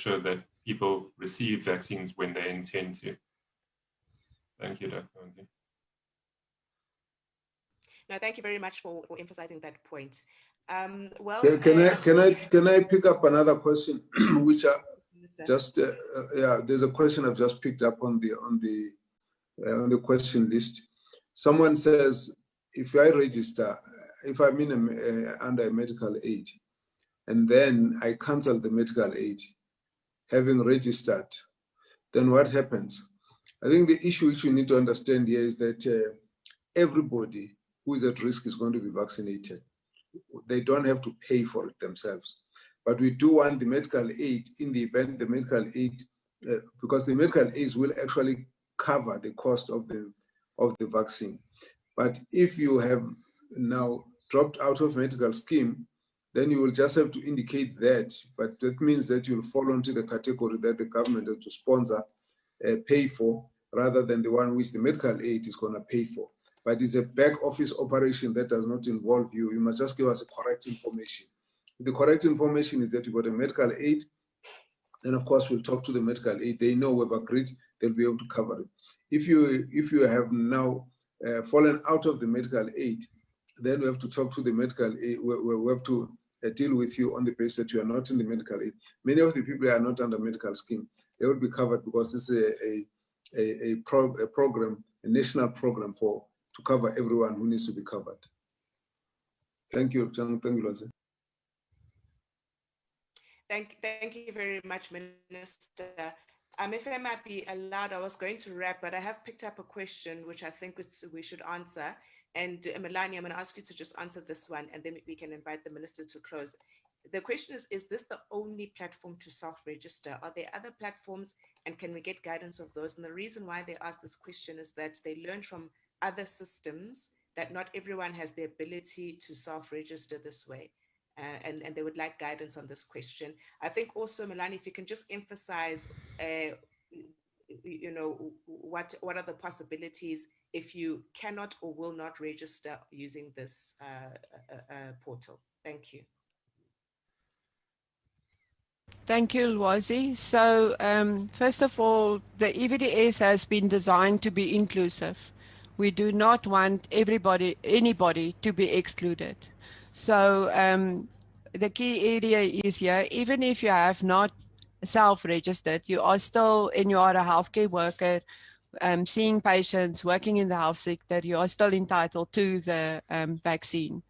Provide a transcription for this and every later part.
sure that people receive vaccines when they intend to. Thank you, Dr. Mkhize. No, thank you very much for emphasizing that point. Well, can I pick up another question, which are just yeah, there's a question I've just picked up on the question list. Someone says, if I register, if I'm under a medical aid, and then I cancel the medical aid, having registered, then what happens? I think the issue which we need to understand here is that everybody who is at risk is going to be vaccinated. They don't have to pay for it themselves. But we do want the medical aid in the event the medical aid, because the medical aids will actually cover the cost of the vaccine. But if you have now dropped out of medical scheme, then you will just have to indicate that. But that means that you'll fall into the category that the government has to sponsor, pay for, rather than the one which the medical aid is going to pay for. But it's a back office operation that does not involve you. You must just give us the correct information. The correct information is that you got a medical aid, and of course we'll talk to the medical aid. They know we've agreed, they'll be able to cover it. If you have now fallen out of the medical aid, then we have to talk to the medical aid. We have to deal with you on the basis that you are not in the medical aid. Many of the people are not under medical scheme. They will be covered because it's a program, a national program to cover everyone who needs to be covered. Thank you, John. Thank you, Lozi. Thank you very much, Minister. If I might be allowed, I was going to wrap, but I have picked up a question which I think we should answer. And Melanie, I'm going to ask you to just answer this one, and then we can invite the Minister to close. The question is this the only platform to self-register? Are there other platforms, and can we get guidance of those? And the reason why they ask this question is that they learned from other systems that not everyone has the ability to self-register this way. And they would like guidance on this question. I think also, Melanie, if you can just emphasize, what are the possibilities if you cannot or will not register using this portal? Thank you. Thank you, Lwazi. So first of all, the EVDS has been designed to be inclusive. We do not want anybody to be excluded. So the key area is here, even if you have not self-registered, you are still, and you are a healthcare worker, seeing patients, working in the health sector, you are still entitled to the vaccine.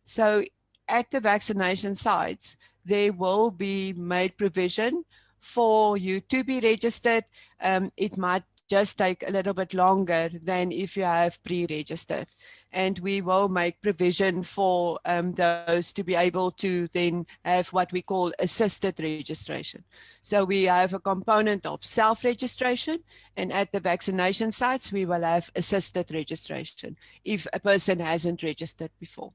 So at the vaccination sites, there will be made provision for you to be registered. It might just take a little bit longer than if you have pre-registered. And we will make provision for those to be able to then have what we call assisted registration. So we have a component of self-registration, and at the vaccination sites, we will have assisted registration if a person hasn't registered before.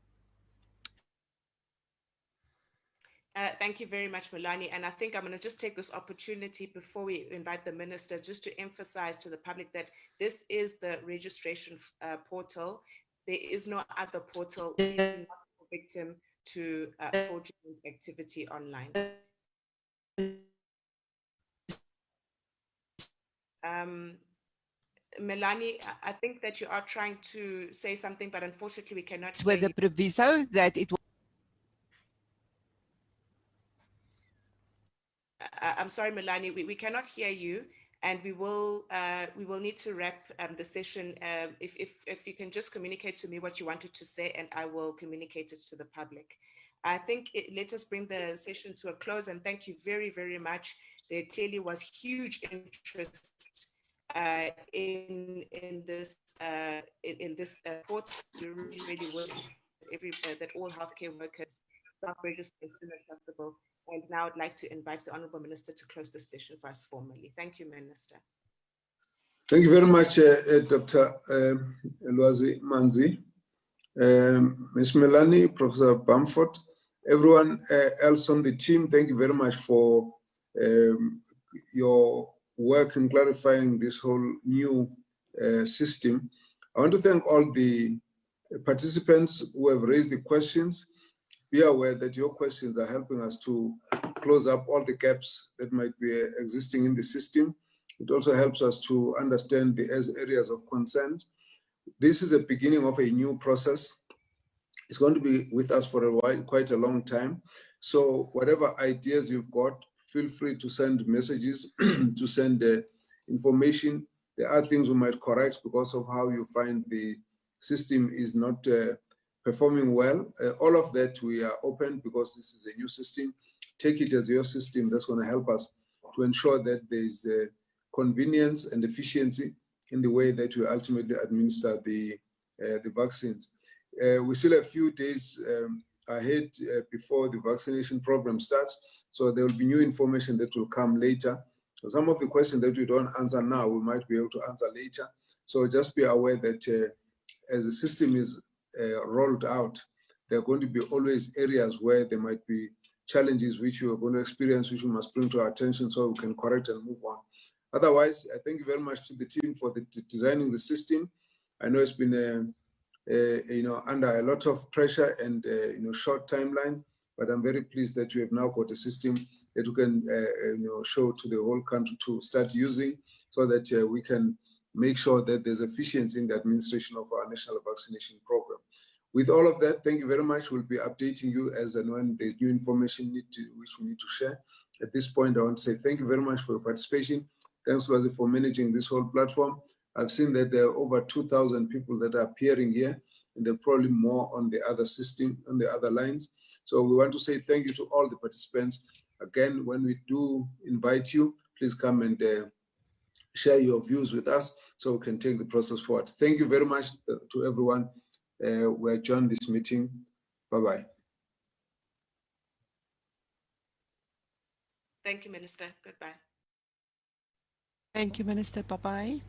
Thank you very much, Melanie. And I think I'm going to just take this opportunity before we invite the Minister just to emphasize to the public that this is the registration portal. There is no other portal victim to fraudulent activity online. Melanie, I think that you are trying to say something, but unfortunately we cannot hear with the proviso that it will. I'm sorry, Melanie, we cannot hear you, and we will need to wrap the session. If you can just communicate to me what you wanted to say, and I will communicate it to the public. I think let us bring the session to a close, and thank you very, very much. There clearly was huge interest in this report. We really wish that all healthcare workers self-register as soon as possible. And now I'd like to invite the Honourable Minister to close the session for us formally. Thank you, Minister. Thank you very much, Dr. Lwazi Mkhize, Ms. Melanie, Professor Bamford, everyone else on the team. Thank you very much for your work in clarifying this whole new system. I want to thank all the participants who have raised the questions. be aware that your questions are helping us to close up all the gaps that might be existing in the system. It also helps us to understand the areas of concern. This is a beginning of a new process. It's going to be with us for a while, quite a long time. So whatever ideas you've got, feel free to send messages, to send information. There are things we might correct because of how you find the system is not performing well. All of that we are open because this is a new system. Take it as your system. That's going to help us to ensure that there is convenience and efficiency in the way that we ultimately administer the vaccines. We still have a few days ahead before the vaccination program starts, so there will be new information that will come later. So some of the questions that we don't answer now, we might be able to answer later. So just be aware that as the system is rolled out, there are going to be always areas where there might be challenges which we are going to experience, which we must bring to our attention so we can correct and move on. Otherwise, I thank you very much to the team for designing the system. I know it's been under a lot of pressure and short timeline, but I'm very pleased that we have now got a system that we can show to the whole country to start using, so that we can make sure that there's efficiency in the administration of our national vaccination program. With all of that, thank you very much. We'll be updating you as and when there's new information which we need to share. At this point, I want to say thank you very much for your participation. Thanks, Lwazi, for managing this whole platform. I've seen that there are over 2,000 people that are appearing here, and there are probably more on the other system, on the other lines. So we want to say thank you to all the participants. Again, when we do invite you, please come and share your views with us so we can take the process forward. Thank you very much to everyone. We adjourn this meeting. Bye-bye. Thank you, Minister. Goodbye. Thank you, Minister. Bye-bye.